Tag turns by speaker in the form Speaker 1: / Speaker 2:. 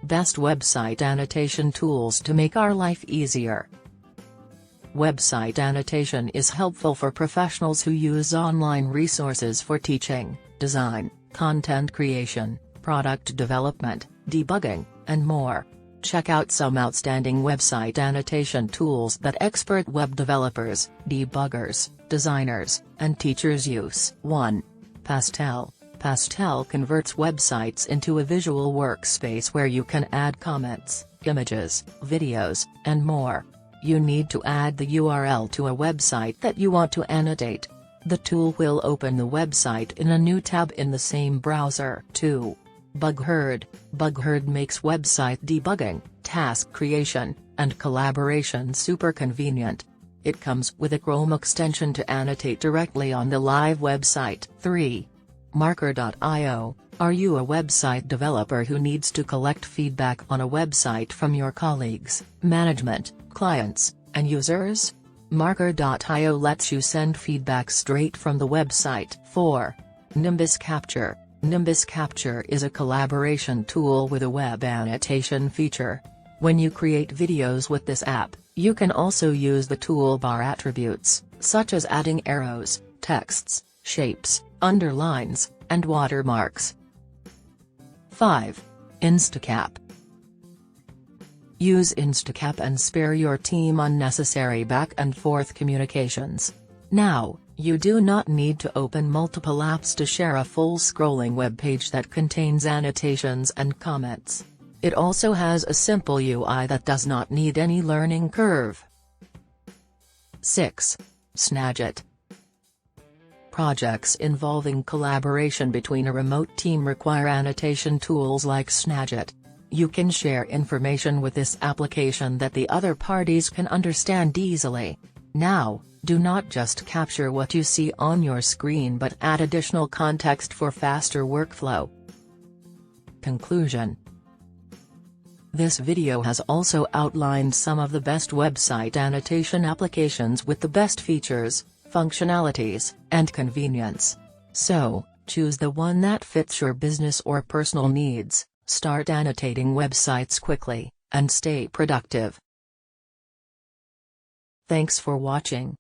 Speaker 1: Best website annotation tools to make our life easier. Website annotation is helpful for professionals who use online resources for teaching, design, content creation, product development, debugging, and more. Check out some outstanding website annotation tools that expert web developers, debuggers, designers, and teachers use. 1. Pastel. Pastel converts websites into a visual workspace where you can add comments, images, videos, and more. You need to add the URL to a website that you want to annotate. The tool will open the website in a new tab in the same browser. 2. BugHerd. BugHerd makes website debugging, task creation, and collaboration super convenient. It comes with a Chrome extension to annotate directly on the live website. 3. Marker.io. Are you a website developer who needs to collect feedback on a website from your colleagues, management, clients, and users? Marker.io lets you send feedback straight from the website. 4. Nimbus Capture. Nimbus Capture is a collaboration tool with a web annotation feature. When you create videos with this app, you can also use the toolbar attributes, such as adding arrows, texts, shapes, underlines, and watermarks. 5. Instacap. Use Instacap and spare your team unnecessary back and forth communications. Now, you do not need to open multiple apps to share a full scrolling web page that contains annotations and comments. It also has a simple UI that does not need any learning curve. 6. Snagit. Projects involving collaboration between a remote team require annotation tools like Snagit. You can share information with this application that the other parties can understand easily. Now, do not just capture what you see on your screen but add additional context for faster workflow. Conclusion. This video has also outlined some of the best website annotation applications with the best features, functionalities, and convenience. So, choose the one that fits your business or personal needs, start annotating websites quickly, and stay productive. Thanks for watching.